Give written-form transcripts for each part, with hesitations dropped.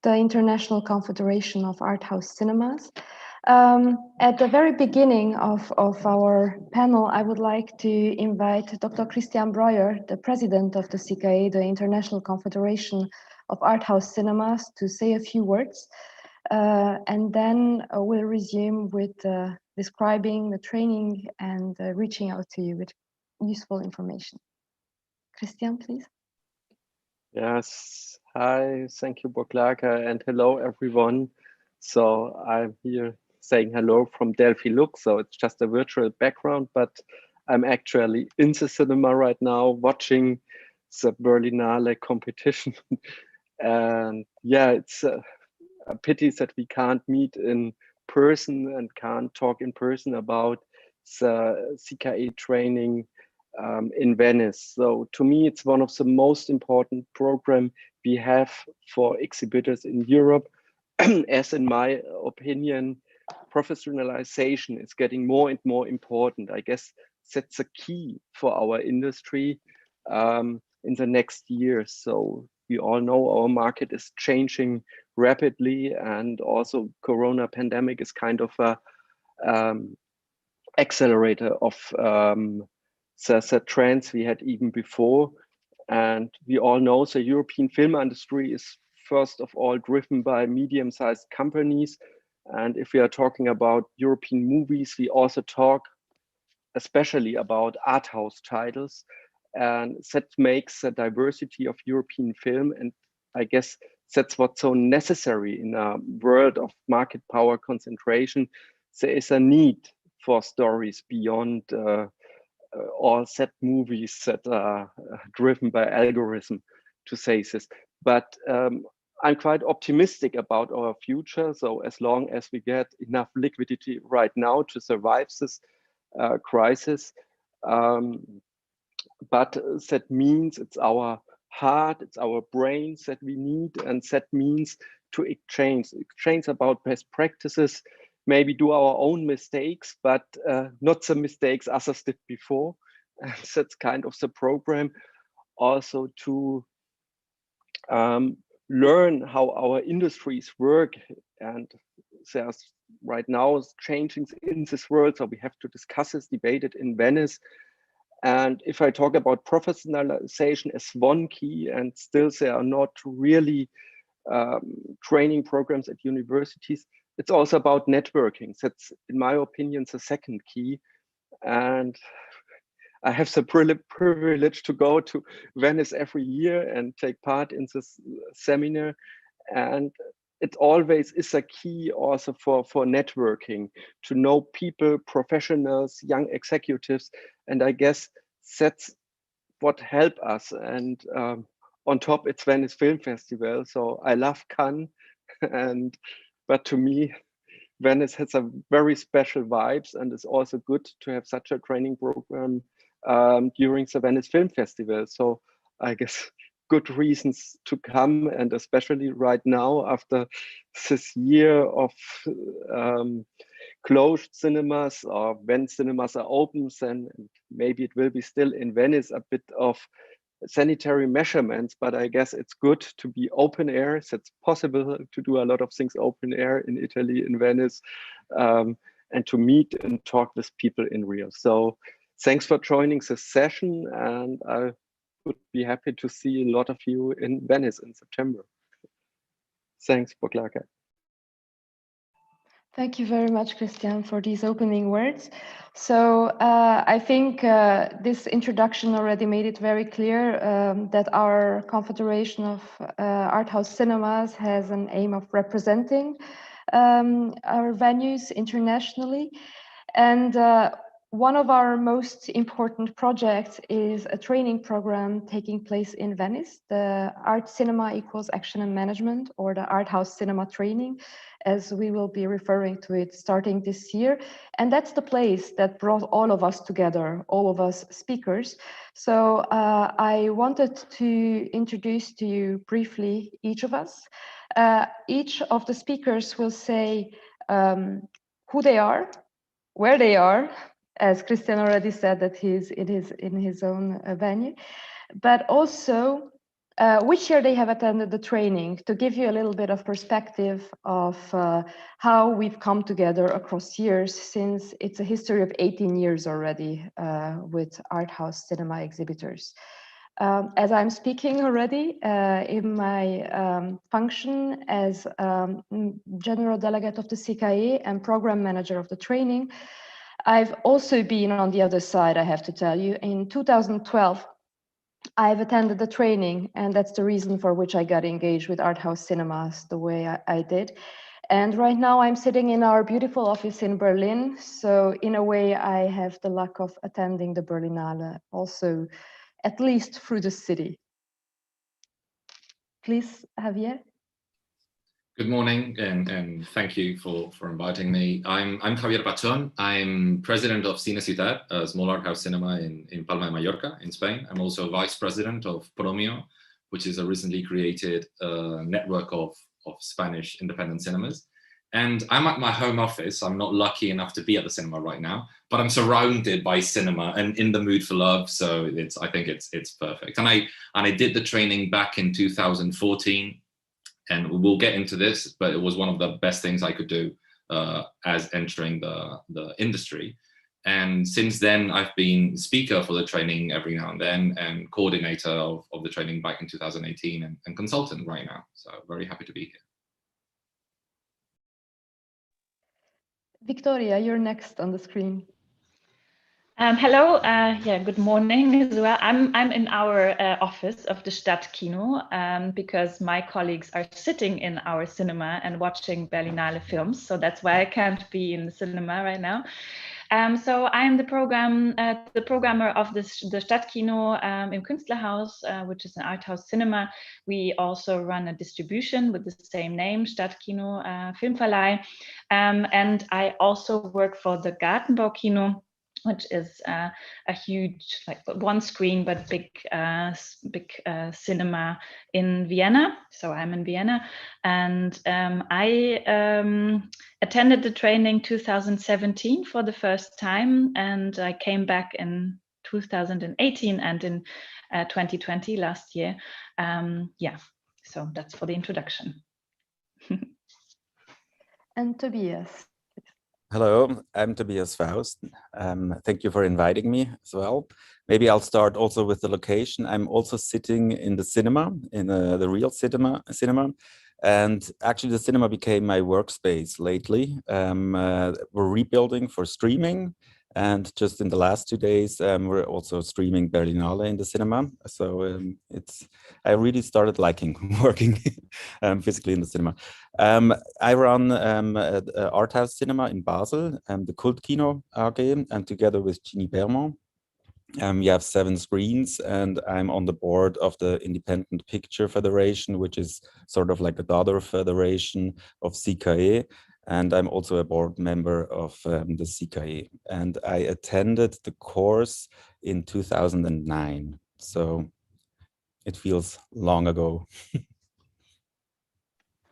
the International Confederation of Arthouse Cinemas. At the very beginning of our panel, I would like to invite Dr. Christian Breuer, the president of the CICAE, the International Confederation of Arthouse Cinemas, to say a few words. And then we'll resume with describing the training and reaching out to you with useful information. Christian, please. Yes, hi, thank you, Boglárka, and hello, everyone. So I'm here saying hello from Delphi Lux, so it's just a virtual background, but I'm actually in the cinema right now watching the Berlinale competition. And yeah, it's a pity that we can't meet in person and can't talk in person about the CICAE training in Venice. So to me, it's one of the most important programs we have for exhibitors in Europe. As in my opinion, professionalization is getting more and more important. I guess that's a key for our industry in the next years. So we all know our market is changing rapidly, and also Corona pandemic is kind of a accelerator of the trends we had even before. And we all know the European film industry is first of all driven by medium-sized companies. And if we are talking about European movies, we also talk especially about art house titles. And that makes the diversity of European film. And I guess that's what's so necessary in a world of market power concentration. There is a need for stories beyond all set movies that are driven by algorithm, to say this. But I'm quite optimistic about our future. So as long as we get enough liquidity right now to survive this crisis, but that means it's our heart, it's our brains that we need, and that means to exchange about best practices, maybe do our own mistakes, but not the mistakes others did before. And that's kind of the program. Also to learn how our industries work, and there's right now changing in this world, so we have to discuss this, debate it in Venice. And if I talk about professionalization as one key, and still there are not really training programs at universities, it's also about networking. That's, in my opinion, the second key. And I have the privilege to go to Venice every year and take part in this seminar. And it always is a key also for networking, to know people, professionals, young executives. And I guess that's what helped us. And on top, it's Venice Film Festival. So I love Cannes, but to me, Venice has a very special vibes, and it's also good to have such a training program during the Venice Film Festival. So I guess good reasons to come, and especially right now after this year of closed cinemas, or when cinemas are open, then maybe it will be still in Venice a bit of sanitary measurements, but I guess it's good to be open air. So it's possible to do a lot of things open air in Italy, in Venice, and to meet and talk with people in real. So thanks for joining this session, and I would be happy to see a lot of you in Venice in September. Thanks, Boglárka. Thank you very much, Christian, for these opening words. So I think this introduction already made it very clear that our Confederation of Arthouse Cinemas has an aim of representing our venues internationally. And one of our most important projects is a training program taking place in Venice, the Art Cinema Equals Action and Management, or the Arthouse Cinema Training, as we will be referring to it starting this year. And that's the place that brought all of us together, all of us speakers. So I wanted to introduce to you briefly each of us. Each of the speakers will say who they are, where they are, as Christian already said that he's in his own venue, but also which year they have attended the training, to give you a little bit of perspective of how we've come together across years, since it's a history of 18 years already with Arthouse cinema exhibitors. As I'm speaking already in my function as General Delegate of the CICAE and Program Manager of the training, I've also been on the other side, I have to tell you. In 2012, I've attended the training, and that's the reason for which I got engaged with Arthouse cinemas the way I did. And right now I'm sitting in our beautiful office in Berlin. So in a way, I have the luck of attending the Berlinale also, at least through the city. Please, Javier. Good morning, and thank you for inviting me. I'm Javier Pachón. I'm president of Cine Ciutat, a small art house cinema in Palma de Mallorca in Spain. I'm also vice president of Promio, which is a recently created network of Spanish independent cinemas. And I'm at my home office. I'm not lucky enough to be at the cinema right now, but I'm surrounded by cinema and in the mood for love. So I think it's perfect. And I did the training back in 2014. And we'll get into this, but it was one of the best things I could do as entering the industry. And since then, I've been speaker for the training every now and then, and coordinator of the training back in 2018, and consultant right now. So very happy to be here. Victoria, you're next on the screen. Hello, good morning as well. I'm in our office of the Stadtkino because my colleagues are sitting in our cinema and watching Berlinale films. So that's why I can't be in the cinema right now. So I'm the programmer of the Stadtkino im Künstlerhaus, which is an art house cinema. We also run a distribution with the same name, Stadtkino Filmverleih. And I also work for the Gartenbaukino, which is a huge, like one screen, but big cinema in Vienna. So I'm in Vienna, and I attended the training 2017 for the first time, and I came back in 2018 and in 2020 last year. So that's for the introduction. And Tobias. Hello, I'm Tobias Faust. Thank you for inviting me as well. Maybe I'll start also with the location. I'm also sitting in the cinema, in the real cinema. And actually the cinema became my workspace lately. We're rebuilding for streaming. And just in the last 2 days, we're also streaming Berlinale in the cinema. So I really started liking working physically in the cinema. I run Arthouse Cinema in Basel, the Kultkino AG, and together with Ginny Bermond. We have 7 screens, and I'm on the board of the Independent Picture Federation, which is sort of like a daughter federation of CICAE. And I'm also a board member of the CICAE. And I attended the course in 2009. So it feels long ago.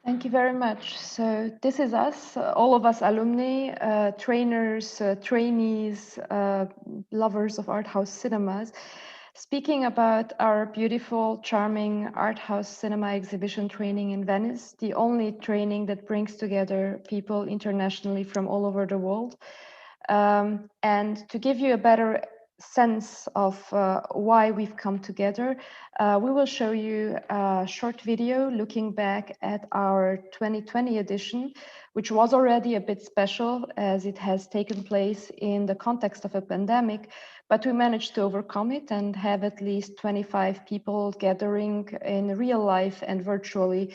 Thank you very much. So this is us, all of us alumni, trainers, trainees, lovers of art house cinemas, speaking about our beautiful, charming art house cinema exhibition training in Venice, the only training that brings together people internationally from all over the world. And to give you a better sense of why we've come together, we will show you a short video looking back at our 2020 edition, which was already a bit special as it has taken place in the context of a pandemic, but we managed to overcome it and have at least 25 people gathering in real life and virtually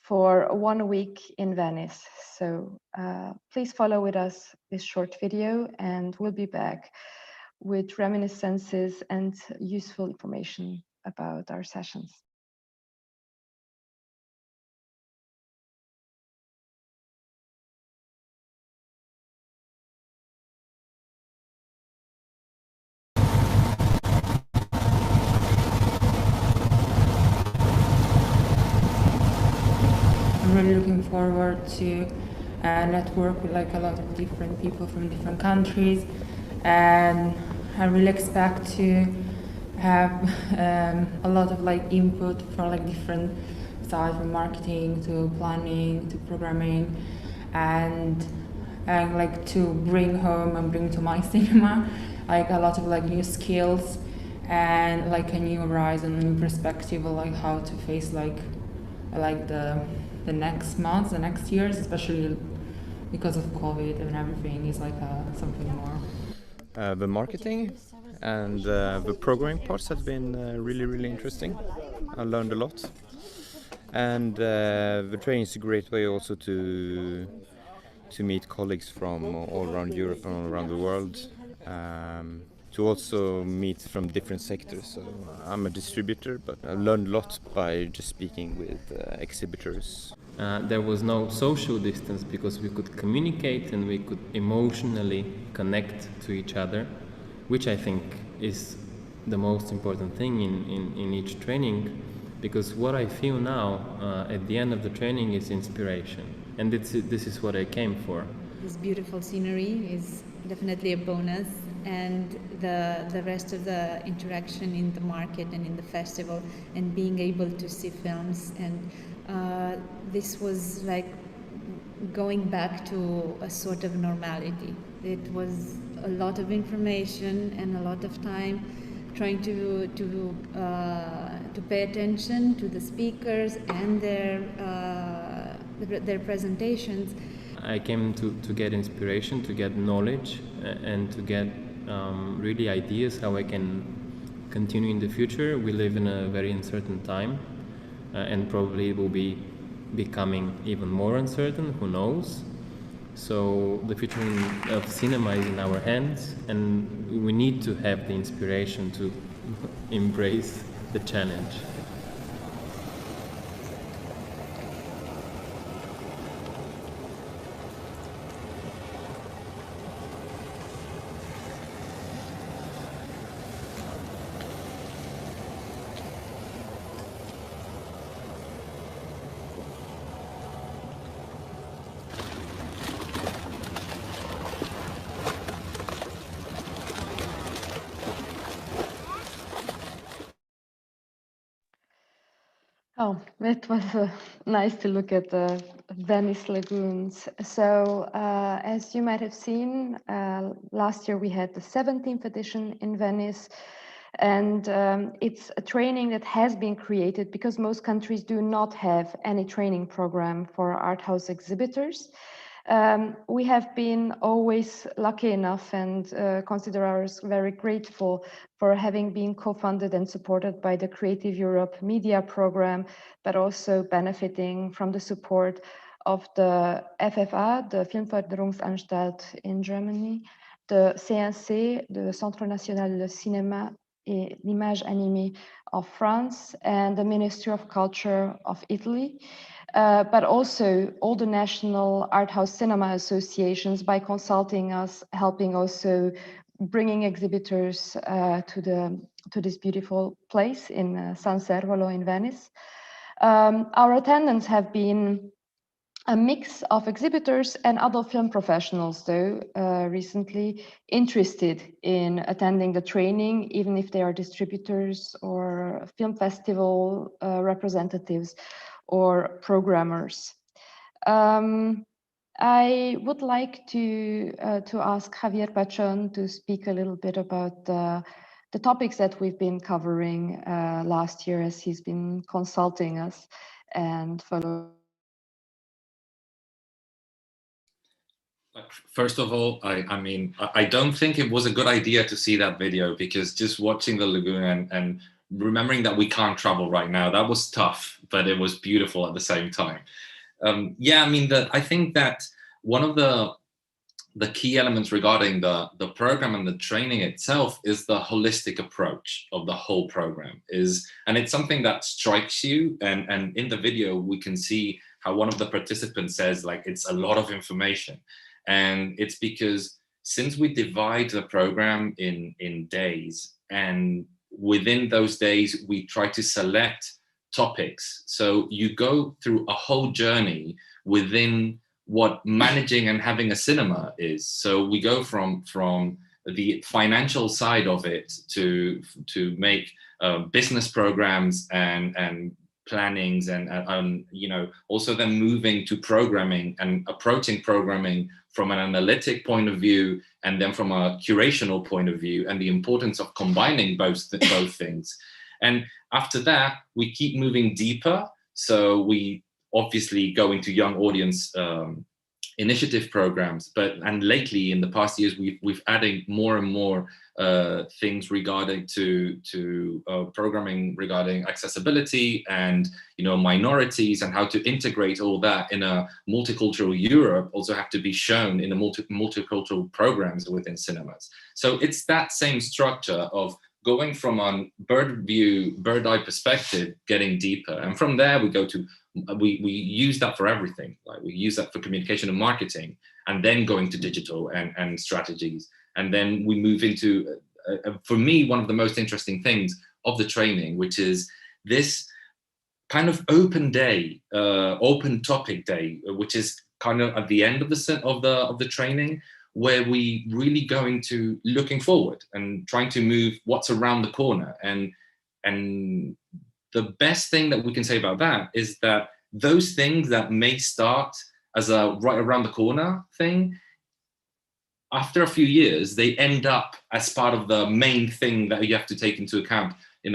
for 1 week in Venice. So please follow with us this short video, and we'll be back with reminiscences and useful information about our sessions. I'm really looking forward to network with like a lot of different people from different countries, and I really expect to have a lot of like input for like different sides, from marketing to planning to programming, and like to bring home and bring to my cinema like a lot of like new skills and like a new horizon, a new perspective of like how to face like the next months, the next years, especially because of COVID and everything is like something more. The marketing and the programming parts have been really interesting. I learned a lot, and the training is a great way also to meet colleagues from all around Europe and all around the world, to also meet from different sectors. So I'm a distributor, but I learned a lot by just speaking with exhibitors. There was no social distance because we could communicate and we could emotionally connect to each other, which I think is the most important thing in each training, because what I feel now at the end of the training is inspiration, and this is what I came for. This beautiful scenery is definitely a bonus, and the rest of the interaction in the market and in the festival and being able to see films, and this was like going back to a sort of normality. It was a lot of information and a lot of time trying to pay attention to the speakers and their presentations. I came to get inspiration, to get knowledge, and to get really ideas how I can continue in the future. We live in a very uncertain time, and probably it will be becoming even more uncertain, who knows. So the future of cinema is in our hands, and we need to have the inspiration to embrace the challenge. Oh, it was nice to look at the Venice lagoons. So as you might have seen, last year we had the 17th edition in Venice, and it's a training that has been created because most countries do not have any training program for art house exhibitors. We have been always lucky enough and consider ourselves very grateful for having been co-funded and supported by the Creative Europe Media Program, but also benefiting from the support of the FFA, the Filmförderungsanstalt in Germany, the CICAE, the Centre National de Cinéma et l'Image Animée of France, and the Ministry of Culture of Italy. But also all the national art house cinema associations by consulting us, helping also bringing exhibitors to this beautiful place in San Servolo in Venice. Our attendants have been a mix of exhibitors and other film professionals, though, recently interested in attending the training, even if they are distributors or film festival representatives or programmers. I would like to ask Javier Pachon to speak a little bit about the topics that we've been covering last year, as he's been consulting us and follow. First of all, I mean, I don't think it was a good idea to see that video, because just watching the lagoon and remembering that we can't travel right now, that was tough, but it was beautiful at the same time. Yeah, I mean, I think that one of the key elements regarding the program and the training itself is the holistic approach of the whole program. And it's something that strikes you, and in the video we can see how one of the participants says, like, it's a lot of information. And it's because since we divide the program in days, and within those days we try to select topics, so you go through a whole journey within what managing and having a cinema is. So we go from the financial side of it to make business programs and plannings and you know, also then moving to programming and approaching programming from an analytic point of view and then from a curational point of view, and the importance of combining both things. And after that, we keep moving deeper. So we obviously go into young audience initiative programs, and lately in the past years we've added more and more things regarding to programming regarding accessibility and, you know, minorities, and how to integrate all that in a multicultural Europe also have to be shown in the multicultural programs within cinemas. So it's that same structure of going from a bird eye perspective, getting deeper, and from there we go to we use that for everything. Like we use that for communication and marketing, and then going to digital and strategies, and then we move into for me one of the most interesting things of the training, which is this kind of open day, open topic day, which is kind of at the end of the training, where we really go into looking forward and trying to move what's around the corner. And the best thing that we can say about that is that those things that may start as a right around the corner thing, after a few years, they end up as part of the main thing that you have to take into account in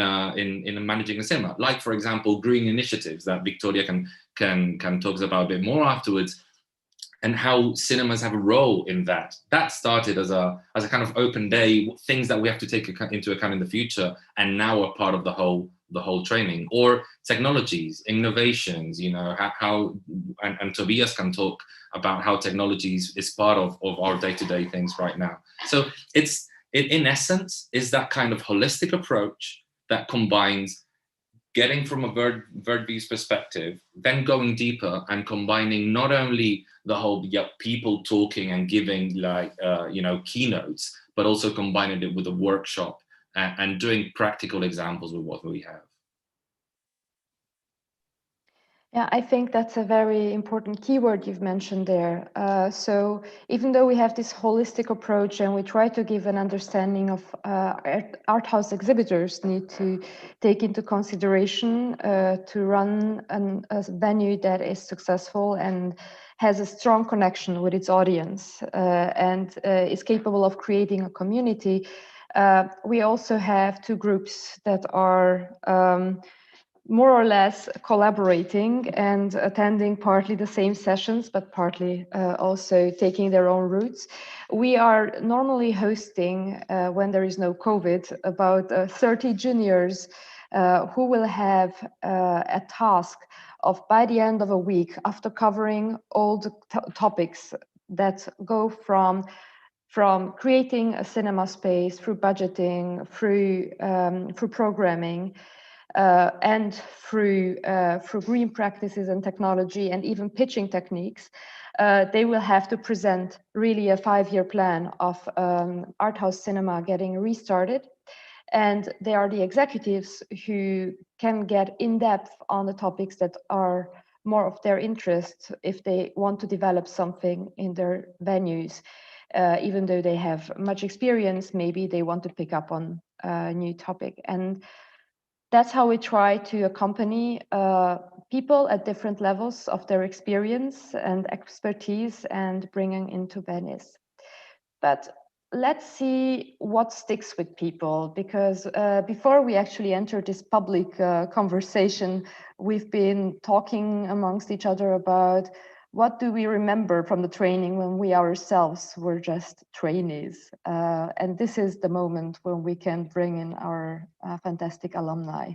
managing a cinema. Like, for example, green initiatives that Victoria can talk about a bit more afterwards, and how cinemas have a role in that. That started as a kind of open day, things that we have to take into account in the future, and now are part of the whole training. Or technologies, innovations, you know, how and Tobias can talk about how technologies is part of our day-to-day things right now. So it in essence is that kind of holistic approach that combines getting from a bird view's perspective, then going deeper and combining not only the whole people talking and giving like you know, keynotes, but also combining it with a workshop and doing practical examples with what we have. Yeah, I think that's a very important keyword you've mentioned there. So even though we have this holistic approach and we try to give an understanding of art house exhibitors need to take into consideration to run a venue that is successful and has a strong connection with its audience and is capable of creating a community, we also have two groups that are more or less collaborating and attending partly the same sessions, but partly also taking their own routes. We are normally hosting, when there is no COVID, about 30 juniors who will have a task of, by the end of a week, after covering all the topics that go from creating a cinema space, through budgeting, through programming, and through green practices and technology and even pitching techniques, they will have to present really a 5-year plan of art house cinema getting restarted. And they are the executives who can get in depth on the topics that are more of their interest if they want to develop something in their venues. Even though they have much experience, maybe they want to pick up on a new topic. And that's how we try to accompany people at different levels of their experience and expertise and bringing into Venice. But let's see what sticks with people, because before we actually enter this public conversation, we've been talking amongst each other about what do we remember from the training when we ourselves were just trainees? And this is the moment when we can bring in our fantastic alumni.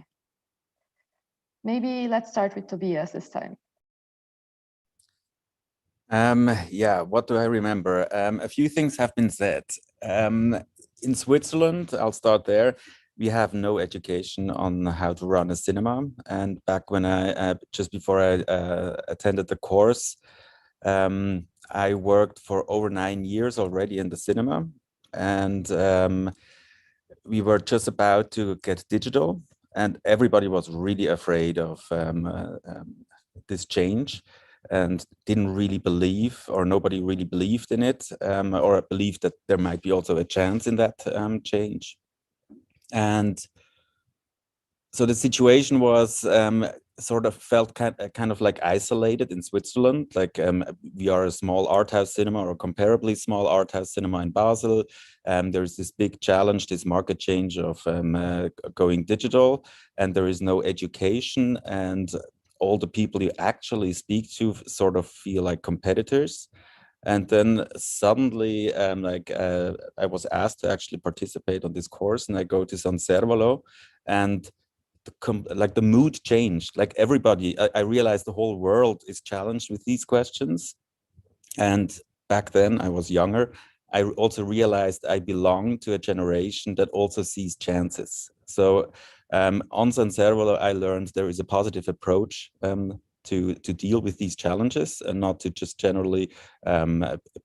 Maybe let's start with Tobias this time. Yeah, what do I remember? A few things have been said. In Switzerland, I'll start there. We have no education on how to run a cinema. And back when just before I attended the course, I worked for over 9 years already in the cinema. And we were just about to get digital, and everybody was really afraid of this change. and didn't really believe, or nobody really believed in it, or believed that there might be also a chance in that change. And so the situation was sort of felt kind of like isolated in Switzerland. Like we are a small art house cinema, or comparably small art house cinema in Basel. There's this big challenge, this market change of going digital, and there is no education, and all the people you actually speak to sort of feel like competitors. And then suddenly, I was asked to actually participate on this course, and I go to San Servolo, and the mood changed. Like everybody, I realized the whole world is challenged with these questions. And back then, I was younger. I also realized I belong to a generation that also sees chances. So on San Servolo, I learned there is a positive approach to deal with these challenges, and not to just generally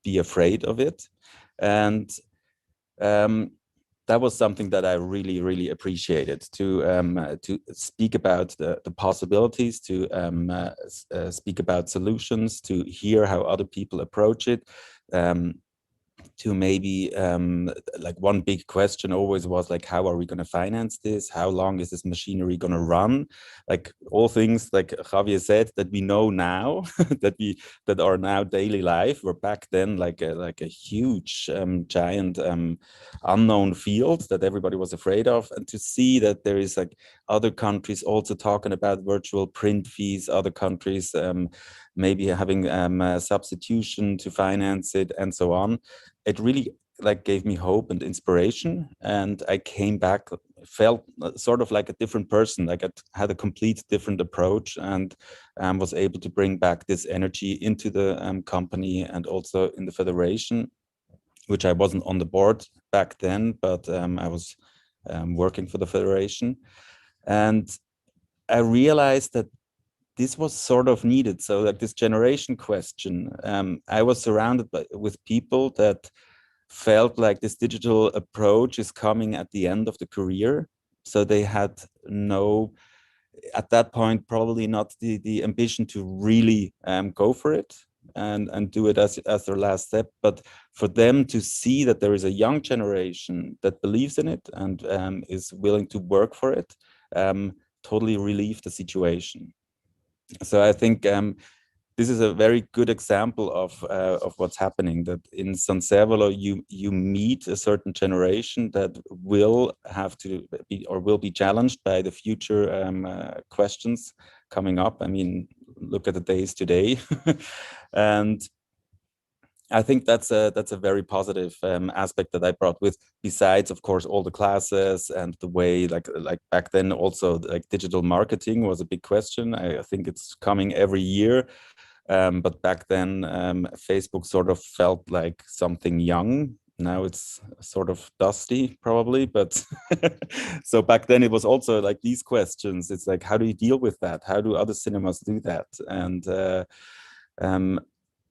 be afraid of it. And that was something that I really, really appreciated, to speak about the possibilities, to speak about solutions, to hear how other people approach it. To maybe like one big question always was like, how are we going to finance this? How long is this machinery going to run? Like all things, like Javier said, that we know now, that are now daily life, were back then like a huge giant unknown field that everybody was afraid of. And to see that there is like other countries also talking about virtual print fees, other countries maybe having substitution to finance it, and so on. It really like gave me hope and inspiration, and I came back, felt sort of like a different person. Like I had a complete different approach, and was able to bring back this energy into the company, and also in the federation, which I wasn't on the board back then, but I was working for the federation. And I realized that this was sort of needed. So like this generation question, I was surrounded with people that felt like this digital approach is coming at the end of the career. So they had no, at that point, probably not the ambition to really go for it and do it as their last step. But for them to see that there is a young generation that believes in it and is willing to work for it, totally relieved the situation. So I think this is a very good example of what's happening, that in San Servolo you meet a certain generation that will have to be, or will be challenged by the future questions coming up. I mean, look at the days today. And I think that's a very positive aspect that I brought with, besides, of course, all the classes and the way, like back then also, like digital marketing was a big question. I think it's coming every year. But back then, Facebook sort of felt like something young. Now it's sort of dusty, probably. But so back then it was also like these questions. It's like, how do you deal with that? How do other cinemas do that? And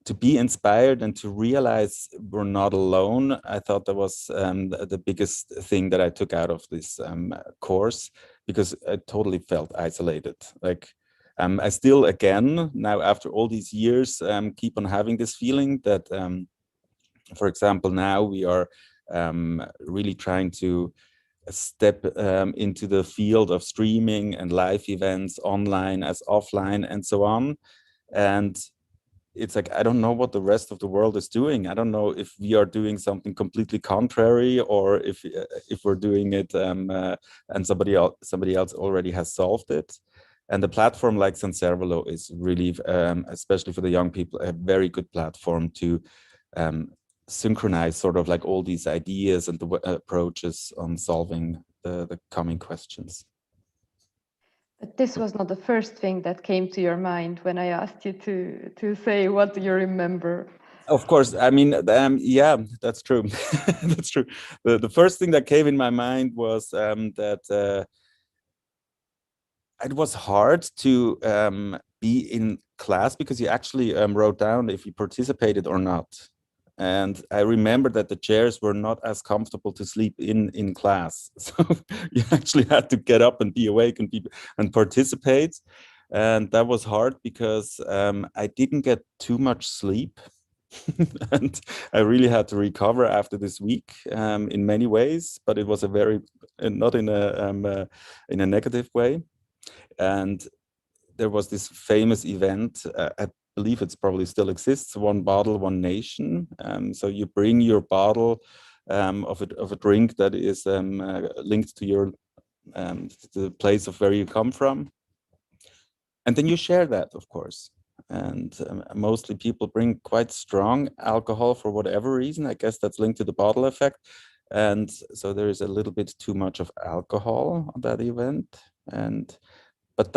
to be inspired and to realize we're not alone, I thought that was the biggest thing that I took out of this course, because I totally felt isolated. Like I still, again, now after all these years, keep on having this feeling that, for example, now we are really trying to step into the field of streaming and live events, online as offline, and so on. And it's like, I don't know what the rest of the world is doing. I don't know if we are doing something completely contrary, or if we're doing it and somebody else already has solved it. And the platform like San Servolo is really, especially for the young people, a very good platform to synchronize sort of like all these ideas and the approaches on solving the coming questions. But this was not the first thing that came to your mind when I asked you to say what do you remember. Of course, I mean, yeah, that's true. That's true. The first thing that came in my mind was that it was hard to be in class, because you actually wrote down if you participated or not. And I remember that the chairs were not as comfortable to sleep in class. So you actually had to get up and be awake and participate. And that was hard because I didn't get too much sleep. And I really had to recover after this week in many ways, but it was a very, not in a negative way. And there was this famous event, I believe it's probably still exists, One Bottle, One Nation. So you bring your bottle of a drink that is linked to your the place of where you come from. And then you share that, of course. And mostly people bring quite strong alcohol for whatever reason. I guess that's linked to the bottle effect. And so there is a little bit too much of alcohol on that event. But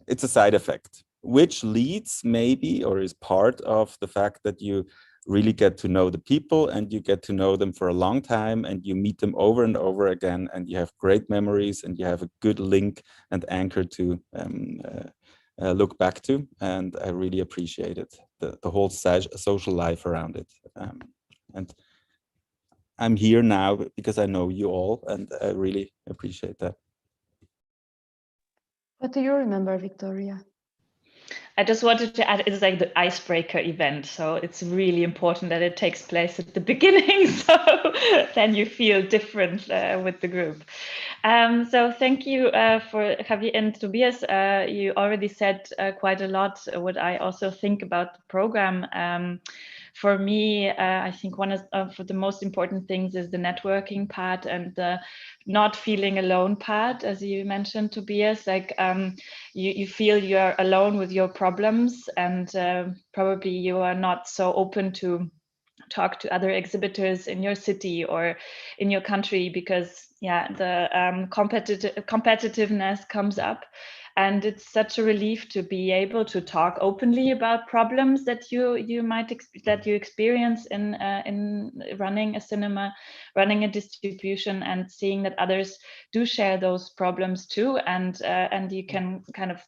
it's a side effect, which leads maybe, or is part of the fact that you really get to know the people and you get to know them for a long time and you meet them over and over again and you have great memories and you have a good link and anchor to look back to. And I really appreciate it, the whole social life around it. And I'm here now because I know you all and I really appreciate that. What do you remember, Victoria? I just wanted to add, it's like the icebreaker event. So it's really important that it takes place at the beginning. So then you feel different with the group. So thank you for Javier and Tobias. You already said quite a lot what I also think about the program. For me, I think one of the most important things is the networking part and the not feeling alone part, as you mentioned, Tobias. Like you feel you're alone with your problems, and probably you are not so open to talk to other exhibitors in your city or in your country because the competitiveness comes up. And it's such a relief to be able to talk openly about problems that you might experience in running a cinema, running a distribution, and seeing that others do share those problems too, and you can kind of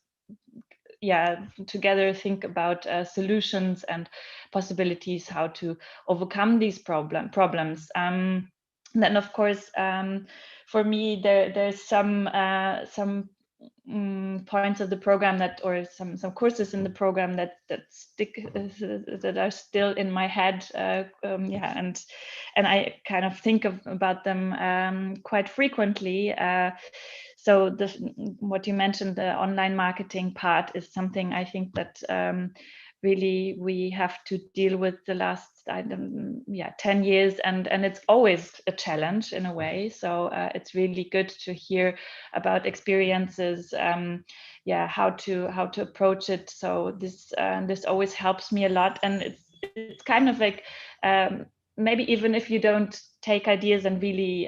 together think about solutions and possibilities how to overcome these problems. Then of course, for me, there's some points of the program or some courses in the program that stick that are still in my head, and I kind of think about them quite frequently. So what you mentioned, the online marketing part, is something I think that really we have to deal with the last 10 years, and it's always a challenge in a way. So it's really good to hear about experiences, how to approach it. So this always helps me a lot, and it's kind of like maybe even if you don't take ideas and really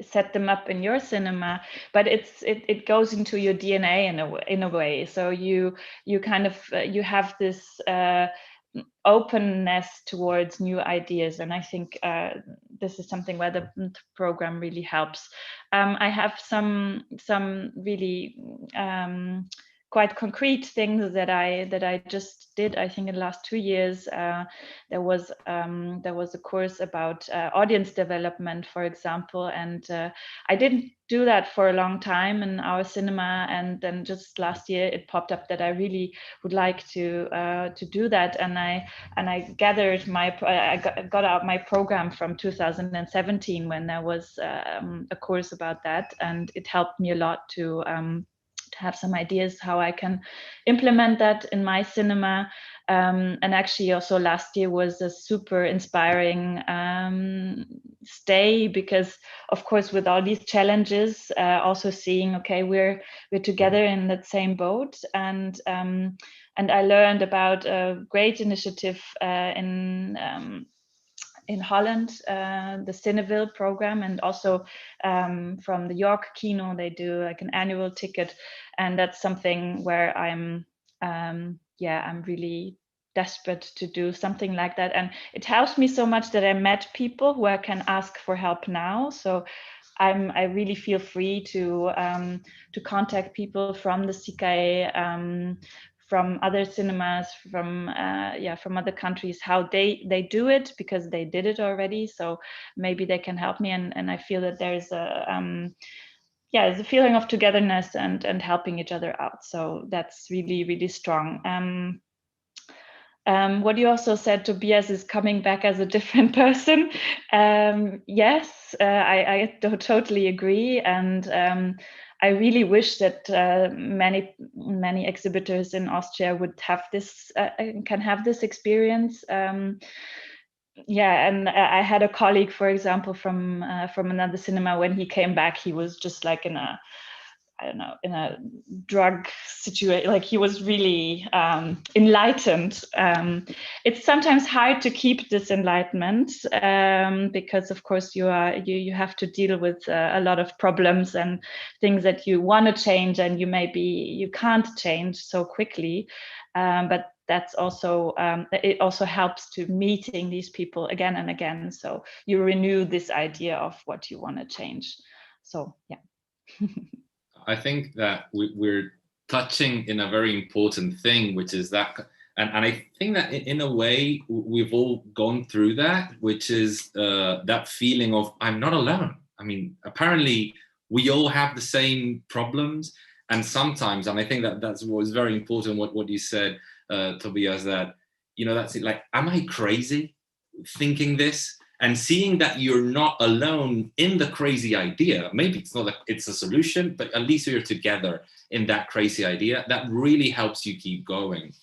set them up in your cinema, but it goes into your DNA in a way. So you kind of you have this openness towards new ideas, and I think this is something where the program really helps. I have some really quite concrete things that I just did. I think in the last 2 years, there was a course about audience development, for example, and I didn't do that for a long time in our cinema, and then just last year it popped up that I really would like to do that, and I gathered I got out my program from 2017 when there was a course about that, and it helped me a lot to have some ideas how I can implement that in my cinema. And actually also last year was a super inspiring stay, because of course with all these challenges, also seeing, okay, we're together in that same boat, and I learned about a great initiative in Holland, the Cineville program, and also from the York Kino, they do like an annual ticket, and that's something where I'm really desperate to do something like that. And it helps me so much that I met people who I can ask for help now. So I really feel free to contact people from the CICAE, from other cinemas, from other countries, how they do it, because they did it already. So maybe they can help me, and I feel that there's yeah, it's a feeling of togetherness and helping each other out. So that's really, really strong. What you also said, Tobias is coming back as a different person. Yes, I totally agree. And I really wish that many exhibitors in Austria would have this, can have this experience. Yeah, and I had a colleague, for example, from another cinema. When he came back, he was just like in a, I don't know, in a drug situation. Like he was really enlightened. It's sometimes hard to keep this enlightenment because, of course, you have to deal with a lot of problems and things that you want to change and you can't change so quickly. But that's also it also helps to meeting these people again and again. So you renew this idea of what you want to change. So yeah. I think that we're touching in a very important thing, which is that, and I think that in a way we've all gone through that, which is that feeling of I'm not alone. I mean, apparently we all have the same problems, and sometimes, and I think that that's what is very important. What you said, Tobias, that that's it. Like, am I crazy thinking this? And seeing that you're not alone in the crazy idea, maybe it's a solution, but at least you're together in that crazy idea, that really helps you keep going.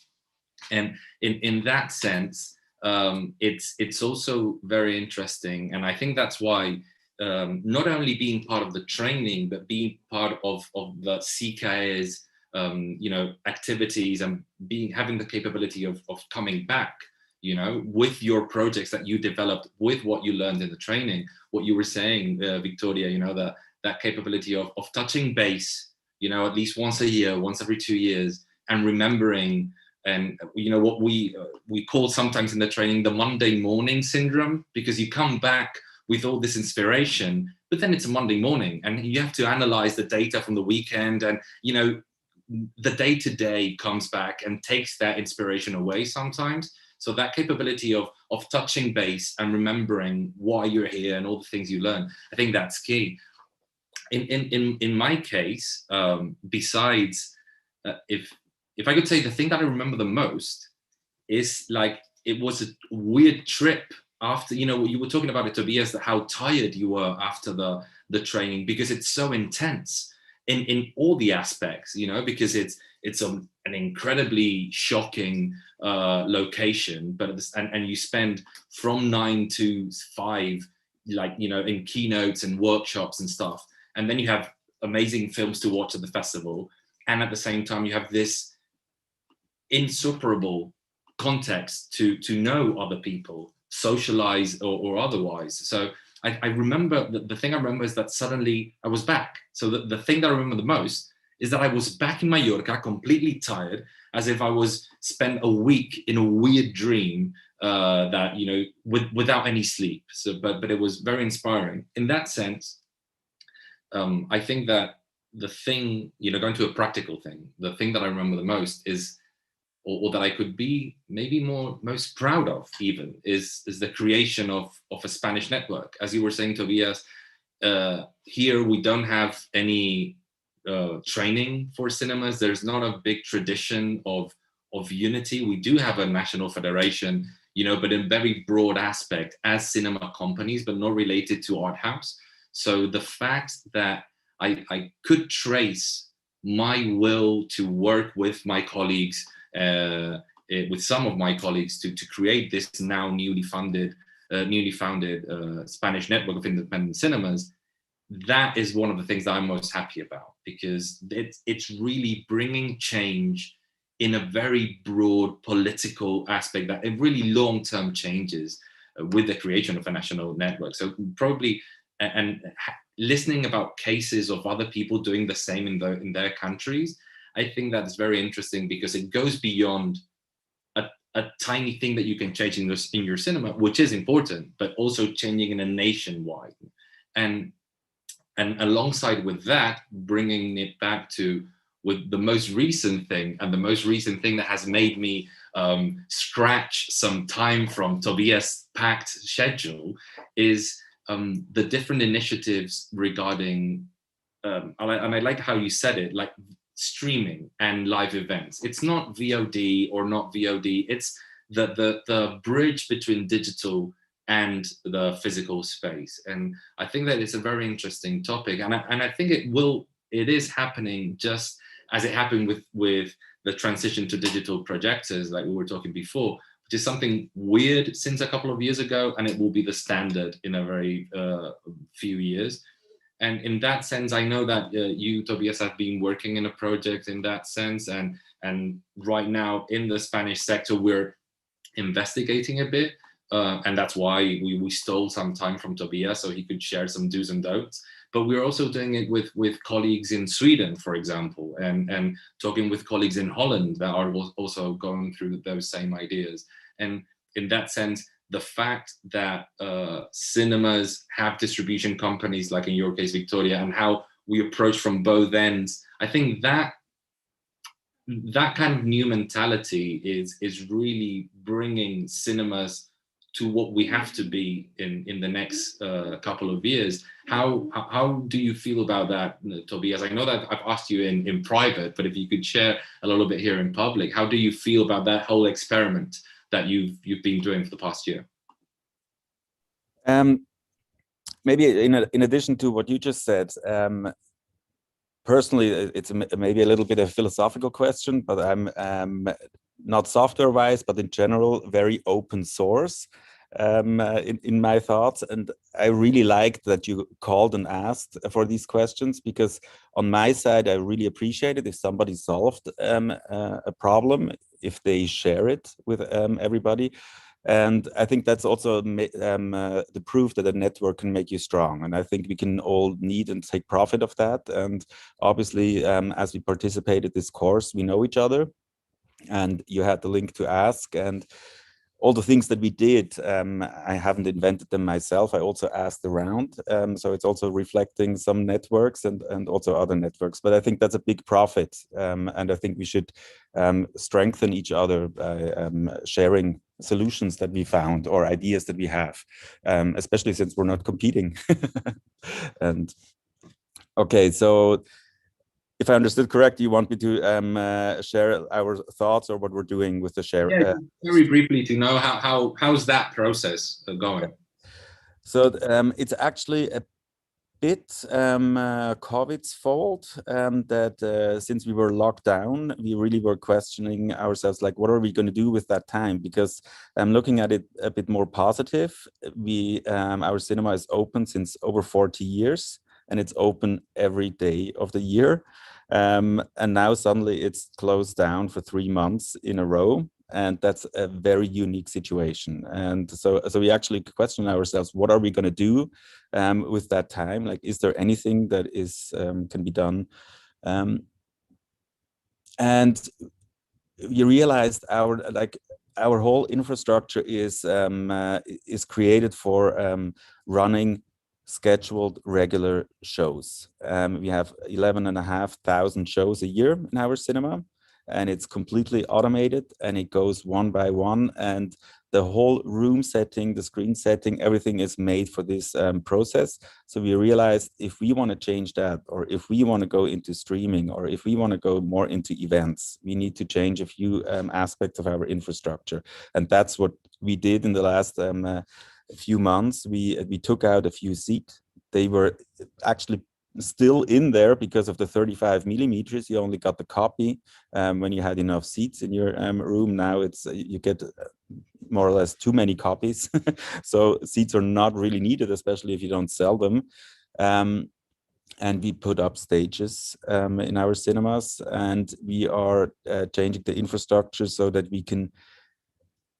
And in that sense, it's also very interesting. And I think that's why not only being part of the training, but being part of the CICAE's activities and having the capability of coming back, with your projects that you developed, with what you learned in the training, what you were saying, Victoria, that capability of touching base, at least once a year, once every 2 years, and remembering, and what we call sometimes in the training the Monday morning syndrome, because you come back with all this inspiration, but then it's a Monday morning and you have to analyze the data from the weekend, and the day-to-day comes back and takes that inspiration away sometimes. So that capability of touching base and remembering why you're here and all the things you learn, I think that's key. In my case, besides, if I could say the thing that I remember the most is like, it was a weird trip after, you were talking about it, Tobias, how tired you were after the training, because it's so intense in all the aspects, because it's an incredibly shocking location, but and you spend from 9 to 5, like, in keynotes and workshops and stuff, and then you have amazing films to watch at the festival, and at the same time you have this insuperable context to know other people, socialize or otherwise. So I remember, the thing I remember is that suddenly I was back. So the thing that I remember the most is that I was back in Mallorca, completely tired, as if I was spent a week in a weird dream that, without any sleep. So, but it was very inspiring. In that sense, I think that the thing, going to a practical thing, the thing that I remember the most is, or that I could be maybe most proud of even, is the creation of a Spanish network. As you were saying, Tobias, here we don't have any training for cinemas. There's not a big tradition of unity. We do have a national federation, but in very broad aspect as cinema companies, but not related to Arthouse. So the fact that I could trace my will to work with my colleagues, with some of my colleagues, to create this now newly founded Spanish network of independent cinemas, that is one of the things that I'm most happy about, because it's really bringing change in a very broad political aspect, that it really long-term changes with the creation of a national network. So probably, and listening about cases of other people doing the same in their countries, I think that's very interesting, because it goes beyond a tiny thing that you can change in your cinema, which is important, but also changing in a nationwide. And alongside with that, bringing it back to with the most recent thing, and the most recent thing that has made me scratch some time from Tobias' packed schedule, is the different initiatives regarding and I like how you said it, like streaming and live events. It's not VOD or not VOD. It's the bridge between digital and the physical space. And I think that it's a very interesting topic. And I think it is happening just as it happened with the transition to digital projectors, like we were talking before, which is something weird since a couple of years ago, and it will be the standard in a very few years. And in that sense, I know that you, Tobias, have been working in a project in that sense. And right now in the Spanish sector, we're investigating a bit. And that's why we stole some time from Tobias so he could share some do's and don'ts. But we're also doing it with colleagues in Sweden, for example, and talking with colleagues in Holland that are also going through those same ideas. And in that sense, the fact that cinemas have distribution companies, like in your case, Victoria, and how we approach from both ends, I think that kind of new mentality is really bringing cinemas to what we have to be in the next couple of years. How do you feel about that, Tobias? I know that I've asked you in private, but if you could share a little bit here in public, how do you feel about that whole experiment that you've been doing for the past year? Maybe in addition to what you just said, personally, it's maybe a little bit of a philosophical question, but I'm not software-wise, but in general, very open source in my thoughts. And I really liked that you called and asked for these questions, because on my side, I really appreciate it if somebody solved a problem, if they share it with everybody. And I think that's also the proof that a network can make you strong. And I think we can all need and take profit of that. And obviously, as we participated this course, we know each other. And you had the link to ask. And all the things that we did, I haven't invented them myself. I also asked around. So it's also reflecting some networks and also other networks. But I think that's a big profit. And I think we should strengthen each other by sharing solutions that we found or ideas that we have, especially since we're not competing. And okay, so if I understood correct, you want me to share our thoughts or what we're doing with the share? Yeah, very briefly to know how's that process going? So it's actually a bit COVID's fault that since we were locked down, we really were questioning ourselves, like, what are we going to do with that time? Because I'm looking at it a bit more positive. Our cinema is open since over 40 years. And it's open every day of the year. And now suddenly it's closed down for 3 months in a row. And that's a very unique situation. And so we actually question ourselves, what are we going to do with that time? Like, is there anything that can be done? And we realized our whole infrastructure is created for running scheduled regular shows. We have 11,500 shows a year in our cinema, and it's completely automated, and it goes one by one, and the whole room setting, the screen setting, everything is made for this process. So we realized if we want to change that, or if we want to go into streaming, or if we want to go more into events, we need to change a few aspects of our infrastructure. And that's what we did in the last few months. We took out a few seats. They were actually still in there because of the 35 millimeters. You only got the copy when you had enough seats in your room. Now you get more or less too many copies. So seats are not really needed, especially if you don't sell them. And we put up stages in our cinemas, and we are changing the infrastructure so that we can.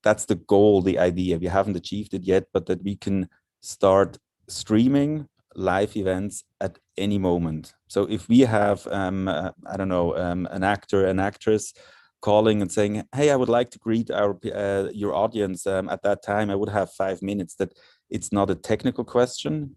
That's the goal, the idea. We haven't achieved it yet, but that we can start streaming live events at any moment. So if we have, I don't know, an actor, an actress calling and saying, hey, I would like to greet your audience at that time, I would have 5 minutes, that it's not a technical question.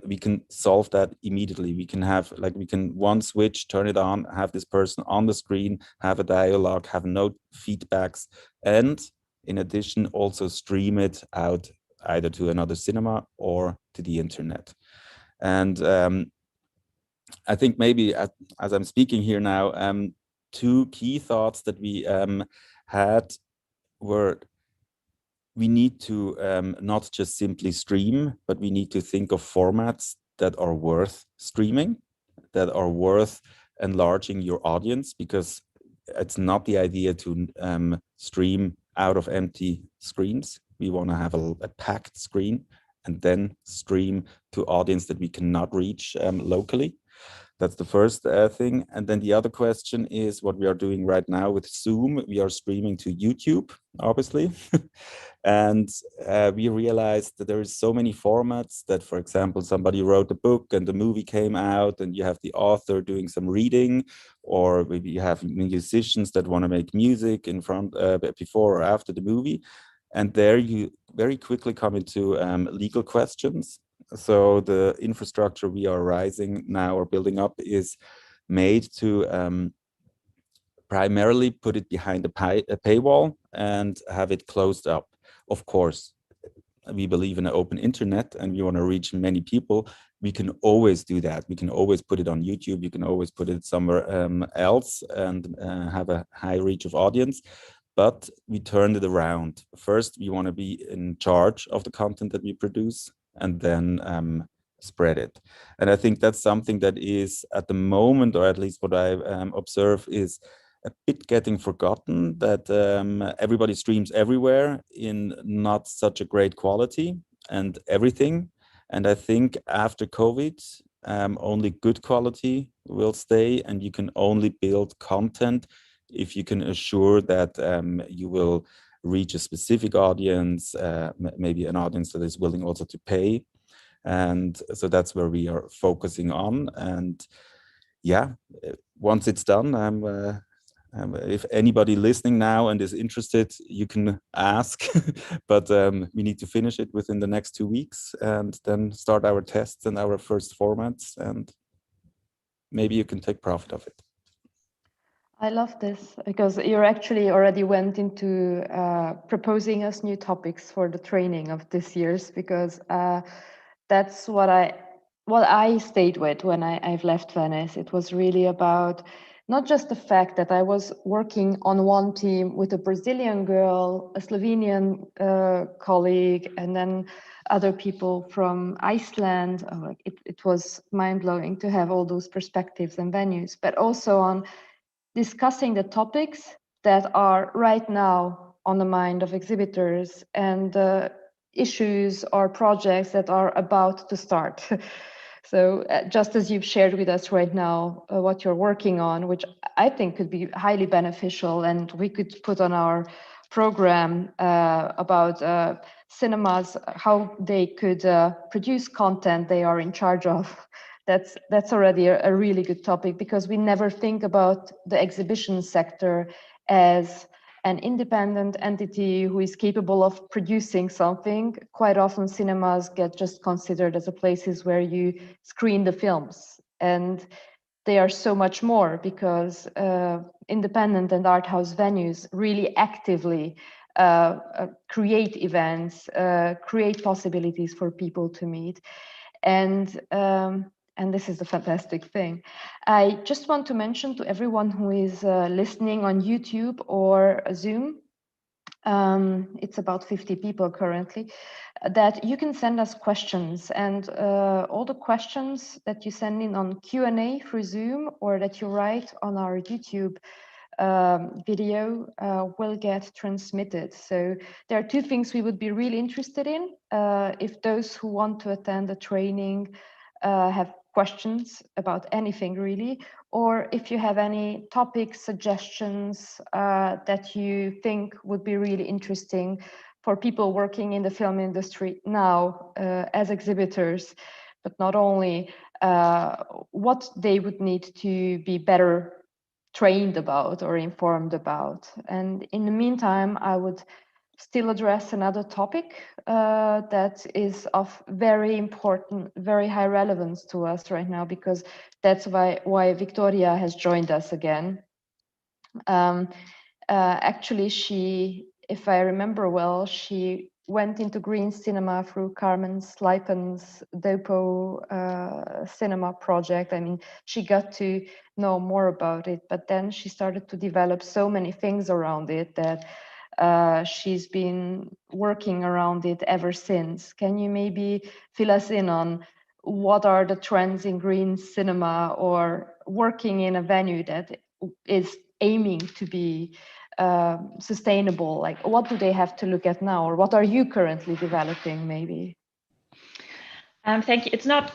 We can solve that immediately. We can have, one switch, turn it on, have this person on the screen, have a dialogue, have no feedbacks, and in addition, also stream it out either to another cinema or to the internet. And I think maybe as I'm speaking here now, two key thoughts that we had were we need to not just simply stream, but we need to think of formats that are worth streaming, that are worth enlarging your audience, because it's not the idea to stream out of empty screens. We want to have a packed screen and then stream to audience that we cannot reach locally. That's the first thing. And then the other question is what we are doing right now with Zoom. We are streaming to YouTube, obviously. And we realized that there is so many formats that, for example, somebody wrote a book and the movie came out and you have the author doing some reading, or maybe you have musicians that want to make music in front, before or after the movie. And there you very quickly come into legal questions. So the infrastructure we are rising now or building up is made to primarily put it behind a paywall and have it closed up. Of course, we believe in an open internet and we want to reach many people. We can always do that. We can always put it on YouTube. You can always put it somewhere else and have a high reach of audience. But we turned it around. First, we want to be in charge of the content that we produce, and then spread it. And I think that's something that is at the moment, or at least what I observe, is a bit getting forgotten, that everybody streams everywhere in not such a great quality and everything. And I think after COVID, only good quality will stay, and you can only build content if you can assure that you will reach a specific audience, maybe an audience that is willing also to pay. And so that's where we are focusing on. And yeah, once it's done, if anybody listening now and is interested, you can ask, but we need to finish it within the next 2 weeks and then start our tests and our first formats, and maybe you can take profit of it. I love this because you actually already went into proposing us new topics for the training of this year's, because that's what I stayed with when I've left Venice. It was really about not just the fact that I was working on one team with a Brazilian girl, a Slovenian colleague, and then other people from Iceland. It was mind-blowing to have all those perspectives and venues, but also on discussing the topics that are right now on the mind of exhibitors and issues or projects that are about to start. So just as you've shared with us right now what you're working on, which I think could be highly beneficial, and we could put on our program about cinemas, how they could produce content they are in charge of. That's already a really good topic, because we never think about the exhibition sector as an independent entity who is capable of producing something. Quite often cinemas get just considered as a places where you screen the films, and they are so much more, because independent and art house venues really actively create events, create possibilities for people to meet. And this is the fantastic thing. I just want to mention to everyone who is listening on YouTube or Zoom, it's about 50 people currently, that you can send us questions, and all the questions that you send in on Q&A through Zoom or that you write on our YouTube video will get transmitted. So there are two things we would be really interested in. If those who want to attend the training have questions about anything really, or if you have any topic suggestions that you think would be really interesting for people working in the film industry now as exhibitors, but not only, what they would need to be better trained about or informed about. And in the meantime, I would still address another topic that is of very important, very high relevance to us right now, because that's why Victoria has joined us again. Actually, she, if I remember well, she went into green cinema through Carmen Slipen's Dopo cinema project. I mean, she got to know more about it, but then she started to develop so many things around it that she's been working around it ever since. Can you maybe fill us in on what are the trends in green cinema, or working in a venue that is aiming to be sustainable? Like, what do they have to look at now, or what are you currently developing maybe? Thank you. It's not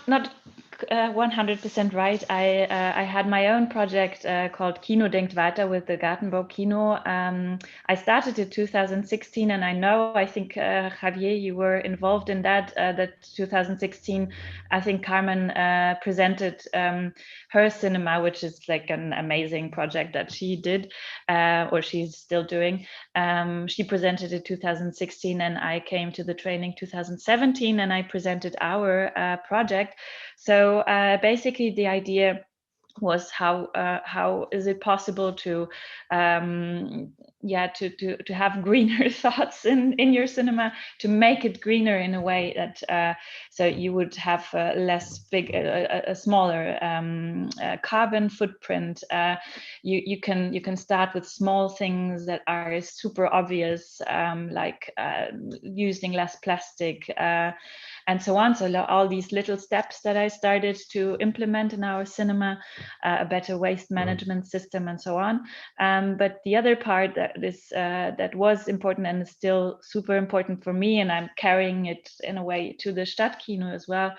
100% right. I had my own project called Kino denkt weiter with the Gartenbau Kino. I started in 2016, and I think Javier, you were involved in that. That 2016, I think Carmen presented her cinema, which is like an amazing project that she did, or she's still doing. She presented it 2016, and I came to the training 2017, and I presented our project. So basically the idea was how is it possible to to have greener thoughts in your cinema, to make it greener in a way that so you would have a smaller carbon footprint. You can start with small things that are super obvious, like using less plastic and so on. So all these little steps that I started to implement in our cinema, a better waste management system and so on. But the other part that was important and is still super important for me, and I'm carrying it in a way to the Stadtkino as well,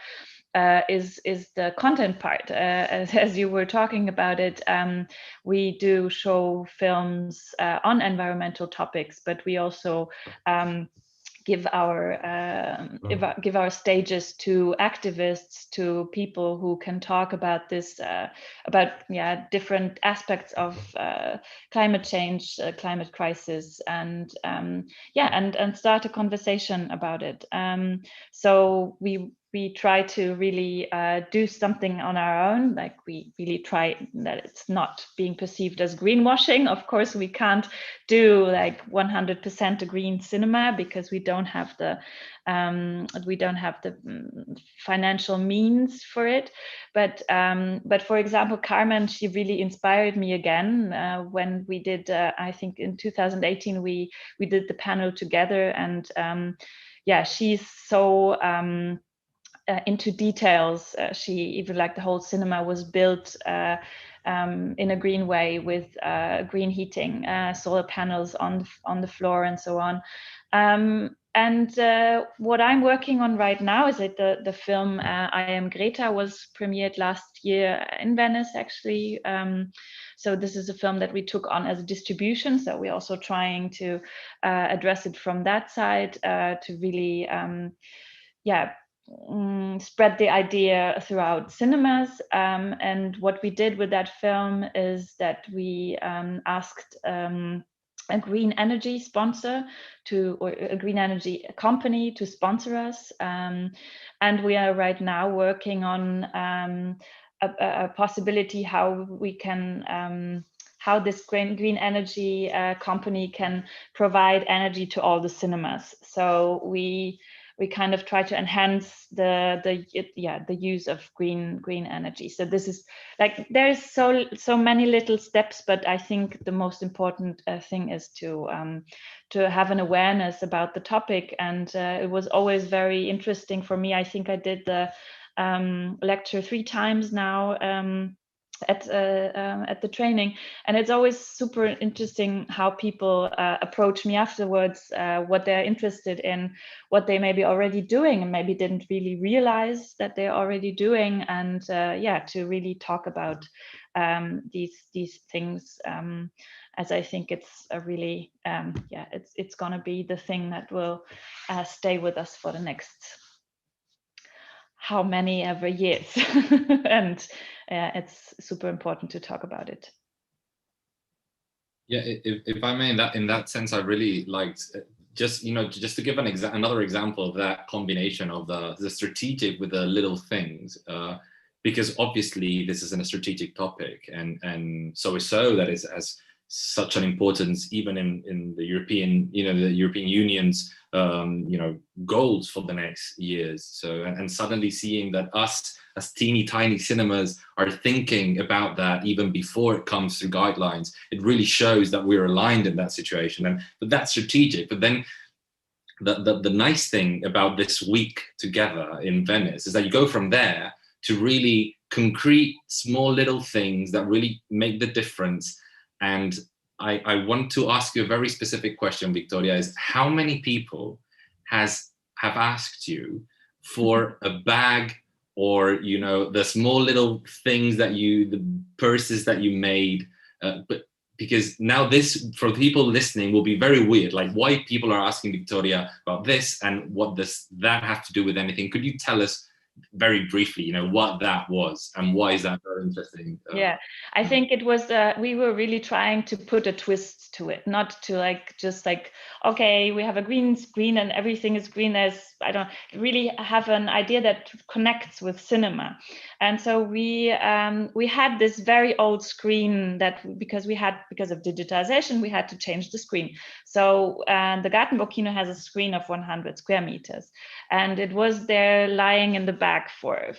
is the content part. As you were talking about it, we do show films on environmental topics, but we also give our stages to activists, to people who can talk about this, different aspects of climate change, climate crisis, and start a conversation about it. So we try to really do something on our own. Like, we really try that it's not being perceived as greenwashing. Of course, we can't do like 100% a green cinema, because we don't have the financial means for it. But for example, Carmen, she really inspired me again when we did. I think in 2018 we did the panel together, and she's so into details. She even, like, the whole cinema was built in a green way with green heating, solar panels on the floor, and so on. And what I'm working on right now is that the film I Am Greta was premiered last year in Venice, actually. So this is a film that we took on as a distribution. So we're also trying to address it from that side, to really spread the idea throughout cinemas. And what we did with that film is that we asked a green energy sponsor or a green energy company to sponsor us. And we are right now working on a possibility how we can how this green energy company can provide energy to all the cinemas. So we kind of try to enhance the use of green energy. So this is, like, there's so many little steps, but I think the most important thing is to have an awareness about the topic. And it was always very interesting for me. I think I did the lecture 3 times now at the training, and it's always super interesting how people approach me afterwards, what they're interested in, what they may be already doing and maybe didn't really realize that they're already doing, and to really talk about these things, as I think it's a really it's gonna be the thing that will stay with us for the next how many ever years. And it's super important to talk about it. Yeah, if I may, in that sense, I really liked just to give another example of that combination of the strategic with the little things, because obviously this isn't a strategic topic, and so that is as such an importance even in the European, the European Union's goals for the next years. So, and suddenly seeing that us as teeny tiny cinemas are thinking about that even before it comes through guidelines, it really shows that we're aligned in that situation. But that's strategic. But then the nice thing about this week together in Venice is that you go from there to really concrete small little things that really make the difference. And I want to ask you a very specific question, Victoria, is how many people have asked you for a bag, or the small little things that the purses that you made, but because now this, for people listening, will be very weird, like why people are asking Victoria about this and what that have to do with anything. Could you tell us very briefly, what that was and why is that very interesting? Yeah, I think it was, we were really trying to put a twist to it, not to just okay, we have a green screen and everything is green. I don't really have an idea that connects with cinema. And so we had this very old screen that because of digitization, we had to change the screen. So the Gartenburg Kino has a screen of 100 square meters, and it was there lying in the back for,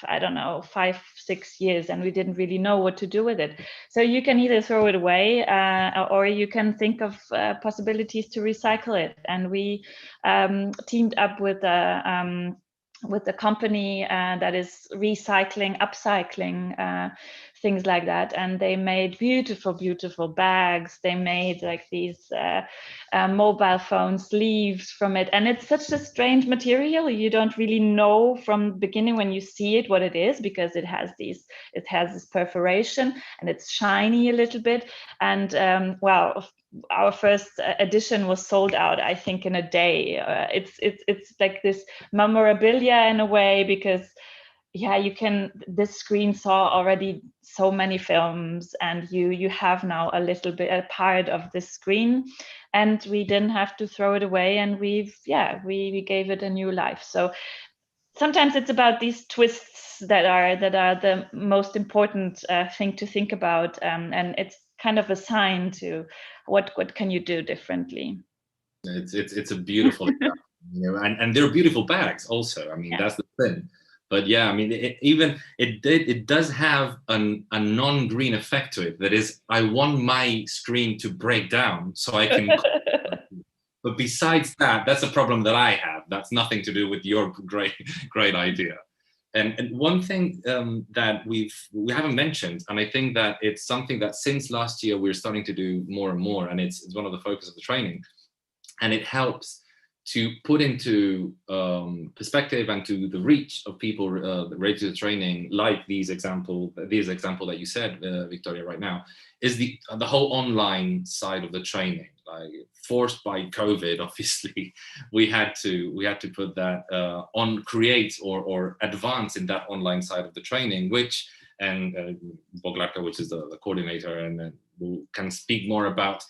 I don't know, 5-6 years, and we didn't really know what to do with it. So you can either throw it away or you can think of possibilities to recycle it. And we teamed up with a company that is recycling, upcycling, things like that. And they made beautiful, beautiful bags. They made these mobile phone sleeves from it. And it's such a strange material. You don't really know from the beginning when you see it what it is, because it has this perforation and it's shiny a little bit. And our first edition was sold out, I think, in a day. It's like this memorabilia in a way, because this screen saw already so many films, and you have now a little bit a part of this screen, and we didn't have to throw it away, and we gave it a new life. So sometimes it's about these twists that are the most important thing to think about, and it's kind of a sign to what can you do differently. It's a beautiful and they're beautiful bags also. I mean, that's the thing. But yeah, I mean, it does have a non-green effect to it. That is, I want my screen to break down so I can. But besides that, that's a problem that I have. That's nothing to do with your great idea. And one thing that we haven't mentioned, and I think that it's something that since last year we're starting to do more and more, and it's one of the focus of the training, and it helps to put into perspective and to the reach of people related to the training, like these example that you said, Victoria, right now, is the whole online side of the training. Like, forced by COVID, obviously, we had to put that create or advance in that online side of the training, which, and Boglárka, which is the coordinator, and can speak more about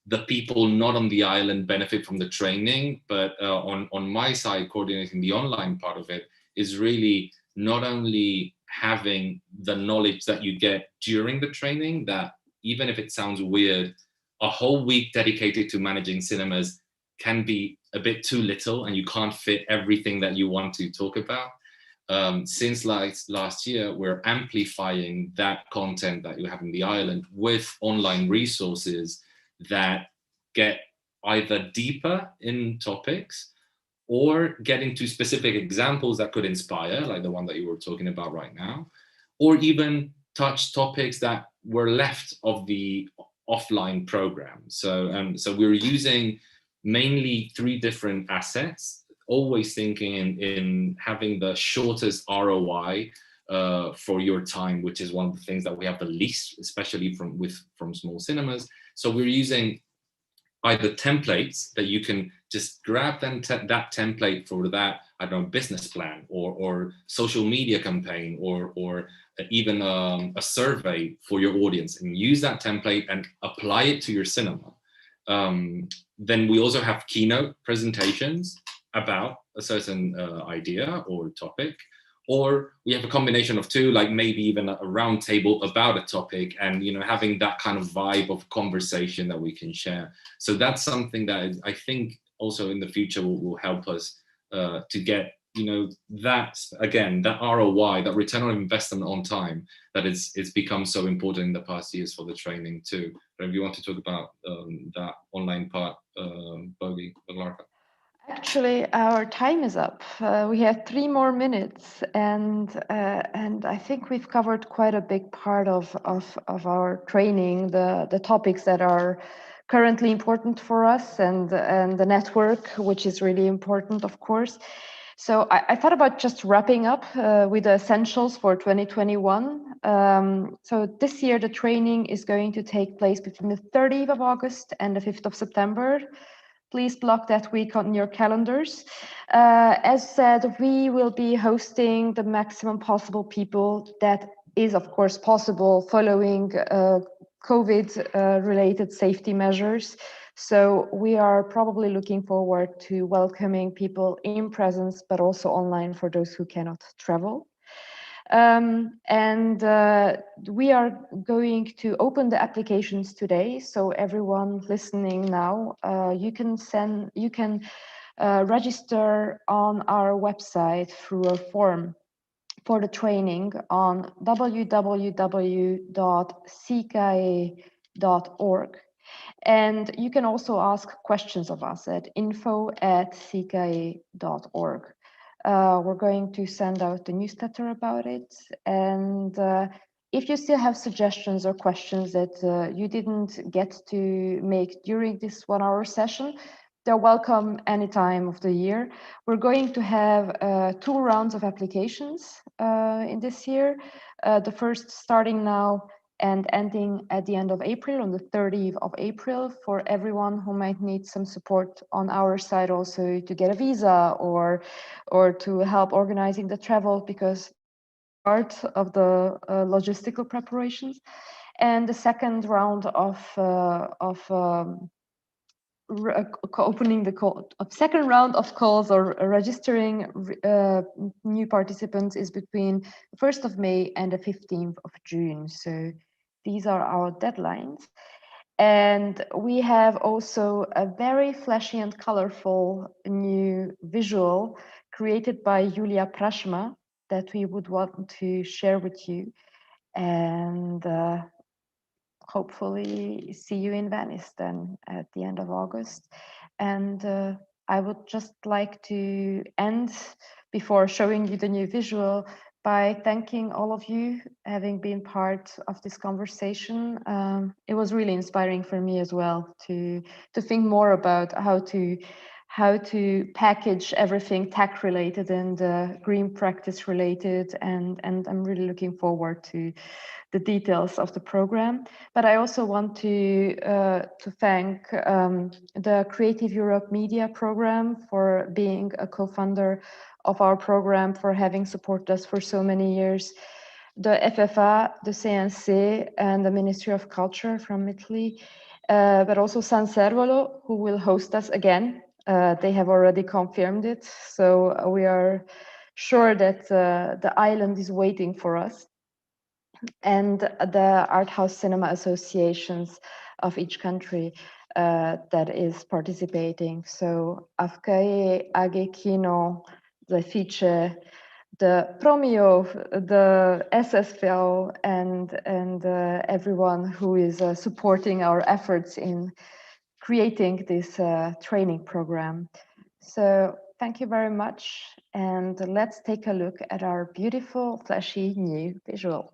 the people not on the island benefit from the training, but on my side, coordinating the online part of it is really not only having the knowledge that you get during the training, that even if it sounds weird, a whole week dedicated to managing cinemas can be a bit too little, and you can't fit everything that you want to talk about. Since last year, we're amplifying that content that you have in the island with online resources that get either deeper in topics or get into specific examples that could inspire, like the one that you were talking about right now, or even touch topics that were left of the offline program. So we're using mainly 3 different assets, always thinking in having the shortest ROI for your time, which is one of the things that we have the least, especially from small cinemas. So we're using either templates that you can just grab that template for that, I don't know, business plan or social media campaign or even a survey for your audience, and use that template and apply it to your cinema. Then we also have keynote presentations about a certain idea or topic, or we have a combination of two, like maybe even a round table about a topic, and having that kind of vibe of conversation that we can share. So that's something that I think also in the future will help us to get that, again, that ROI, that return on investment on time, that it's become so important in the past years for the training too. But if you want to talk about that online part, Boglárka. Actually, our time is up. We have 3 more minutes, and I think we've covered quite a big part of our training, the topics that are currently important for us, and the network, which is really important, of course. So I thought about just wrapping up with the essentials for 2021. So this year, the training is going to take place between the 30th of August and the 5th of September. Please block that week on your calendars. As said, we will be hosting the maximum possible people. That is, of course, possible following COVID-related safety measures. So we are probably looking forward to welcoming people in presence, but also online for those who cannot travel. We are going to open the applications today. So everyone listening now, you can register on our website through a form for the training on www.cicae.org. And you can also ask questions of us at info@cicae.org. We're going to send out the newsletter about it. And if you still have suggestions or questions that you didn't get to make during this 1-hour session, they're welcome any time of the year. We're going to have 2 rounds of applications in this year. The first starting now and ending at the end of April, on the 30th of April, for everyone who might need some support on our side also to get a visa or to help organizing the travel, because part of the logistical preparations. And the second round of opening the call, second round of calls or registering new participants is between the 1st of May and the 15th of June. So these are our deadlines. And we have also a very flashy and colorful new visual created by Julia Prashma that we would want to share with you. And hopefully see you in Venice then at the end of August. And I would just like to end, before showing you the new visual, by thanking all of you having been part of this conversation. It was really inspiring for me as well to think more about how to package everything tech related and green practice related, and I'm really looking forward to the details of the program. But I also want to thank the Creative Europe Media Program for being a co-funder of our program, for having supported us for so many years. The FFA, the CNC, and the Ministry of Culture from Italy, but also San Servolo, who will host us again. They have already confirmed it, so we are sure that the island is waiting for us. And the Arthouse cinema associations of each country that is participating. So AFCAE, AG Kino, the FICE, the Promio, the SSVO, and everyone who is supporting our efforts in creating this training program. So thank you very much. And let's take a look at our beautiful, flashy new visual.